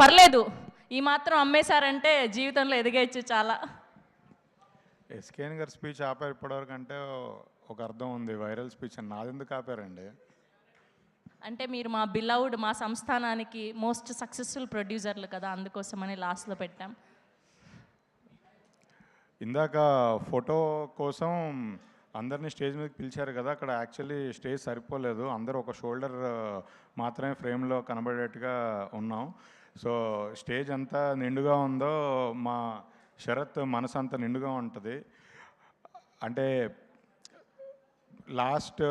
పర్లేదు, ఈ మాత్రం అమ్మేశారంటే జీవితంలో ఎదిగేయచ్చు చాలా. ఎస్కేఎన్ గారి స్పీచ్ ఆపారు ఇప్పటివరకు అంటే ఒక అర్థం ఉంది, వైరల్ స్పీచ్ అని. నాదెందుకు ఆపారండి? అంటే మీరు మా బిలౌడ్, మా సంస్థానానికి మోస్ట్ సక్సెస్ఫుల్ ప్రొడ్యూసర్లు కదా, అందుకోసమని లాస్ట్లో పెట్టాం. ఇందాక ఫోటో కోసం అందరినీ స్టేజ్ మీదకి పిలిచారు కదా, అక్కడ యాక్చువల్లీ స్టేజ్ సరిపోలేదు, అందరూ ఒక షోల్డర్ మాత్రమే ఫ్రేమ్లో కనబడేట్టుగా ఉన్నాం. సో స్టేజ్ అంతా నిండుగా ఉందో మా శరత్ మనసు అంతా నిండుగా ఉంటుంది. అంటే లాస్ట్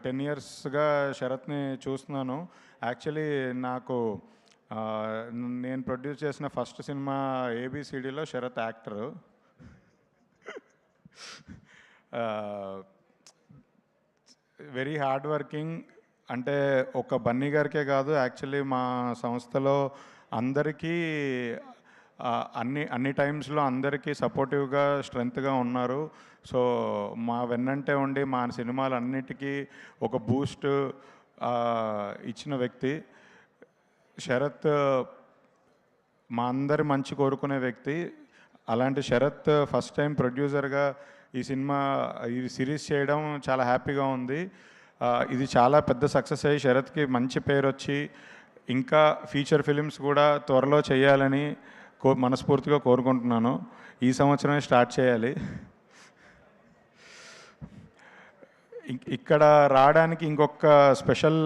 10 ఇయర్స్గా శరత్ని చూస్తున్నాను. యాక్చువల్లీ నాకు నేను ప్రొడ్యూస్ చేసిన ఫస్ట్ సినిమా ఏబిసిడిలో Sarath actor. Very hard working. అంటే ఒక బన్నీ గారికే కాదు, యాక్చువల్లీ మా సంస్థలో అందరికీ అన్ని టైమ్స్లో అందరికీ సపోర్టివ్గా స్ట్రెంగ్త్గా ఉన్నారు. సో మా వెన్నంటే ఉండి మా సినిమాలు అన్నిటికీ ఒక బూస్ట్ ఇచ్చిన వ్యక్తి శరత్. మా అందరి మంచి కోరుకునే వ్యక్తి. అలాంటి శరత్ ఫస్ట్ టైం ప్రొడ్యూసర్గా ఈ సిరీస్ చేయడం చాలా హ్యాపీగా ఉంది. ఇది చాలా పెద్ద సక్సెస్ అయ్యి శరత్కి మంచి పేరు వచ్చి ఇంకా ఫీచర్ ఫిలిమ్స్ కూడా త్వరలో చేయాలని మనస్ఫూర్తిగా కోరుకుంటున్నాను. ఈ సంవత్సరమే స్టార్ట్ చేయాలి. ఇక్కడ రావడానికి ఇంకొక special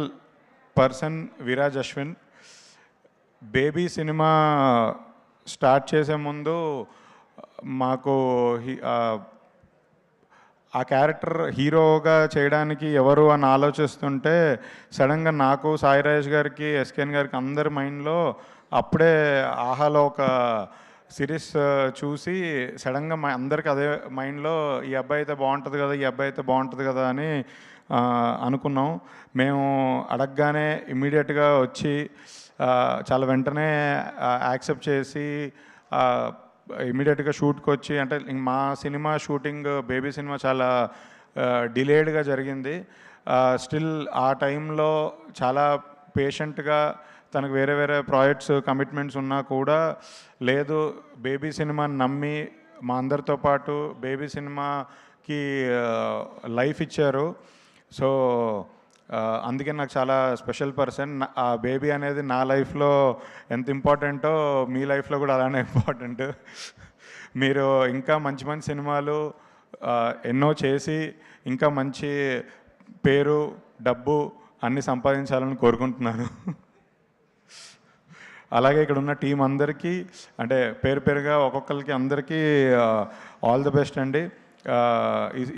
person Viraj Ashwin. Baby cinema start చేసే ముందు మాకు ఆ క్యారెక్టర్ హీరోగా చేయడానికి ఎవరు అని ఆలోచిస్తుంటే సడన్గా నాకు, సాయి రాజేష్ గారికి, ఎస్కేఎన్ గారికి అందరి మైండ్లో అప్పుడే ఆహాలో ఒక సిరీస్ చూసి సడన్గా అందరికి అదే మైండ్లో ఈ అబ్బాయి అయితే బాగుంటుంది కదా, ఈ అబ్బాయి అయితే బాగుంటుంది కదా అని అనుకున్నాం. మేము అడగగానే ఇమ్మీడియట్గా వచ్చి చాలా వెంటనే యాక్సెప్ట్ చేసి ఇమీడియట్గా షూట్కి వచ్చి, అంటే మా సినిమా షూటింగ్ బేబీ సినిమా చాలా డిలేడ్గా జరిగింది. స్టిల్ ఆ టైంలో చాలా పేషెంట్గా తనకు వేరే వేరే ప్రాజెక్ట్స్ కమిట్మెంట్స్ ఉన్నా కూడా లేదు, బేబీ సినిమాని నమ్మి మా అందరితో పాటు బేబీ సినిమాకి లైఫ్ ఇచ్చారు. సో అందుకే నాకు చాలా స్పెషల్ పర్సన్. ఆ బేబీ అనేది నా లైఫ్లో ఎంత ఇంపార్టెంటో మీ లైఫ్లో కూడా అలానే ఇంపార్టెంట్. మీరు ఇంకా మంచి మంచి సినిమాలు ఎన్నో చేసి ఇంకా మంచి పేరు, డబ్బు అన్నీ సంపాదించాలని కోరుకుంటున్నాను. అలాగే ఇక్కడ ఉన్న టీం అందరికీ, అంటే పేరు పేరుగా ఒక్కొక్కరికి అందరికీ ఆల్ ది బెస్ట్ అండి.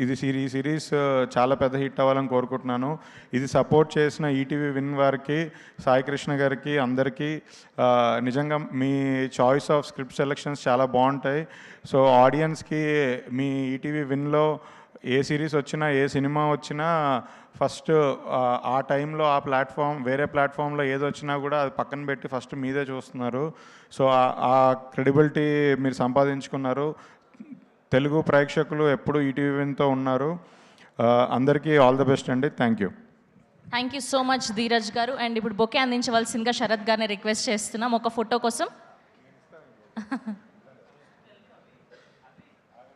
ఈ సిరీస్ చాలా పెద్ద హిట్ అవ్వాలని కోరుకుంటున్నాను. ఇది సపోర్ట్ చేసిన ఈటీవీ విన్ వారికి, సాయి కృష్ణ గారికి, అందరికీ నిజంగా మీ చాయిస్ ఆఫ్ స్క్రిప్ట్ సెలెక్షన్స్ చాలా బాగుంటాయి. సో ఆడియన్స్కి మీ ఈటీవీ విన్లో ఏ సిరీస్ వచ్చినా, ఏ సినిమా వచ్చినా ఫస్ట్ ఆ టైంలో ఆ ప్లాట్ఫామ్, వేరే ప్లాట్ఫామ్లో ఏది వచ్చినా కూడా అది పక్కన పెట్టి ఫస్ట్ మీదే చూస్తున్నారు. సో ఆ క్రెడిబిలిటీ మీరు సంపాదించుకున్నారు. తెలుగు ప్రేక్షకులు ఎప్పుడు ఈటీవీ విన్తో ఉన్నారు. అందరికీ ఆల్ ద బెస్ట్ అండి. Thank you. Thank you so much Dheeraj గారు. అండ్ ఇప్పుడు బొకే అందించవలసిందిగా శరత్ గారిని రిక్వెస్ట్ చేస్తున్నాం ఒక ఫోటో కోసం.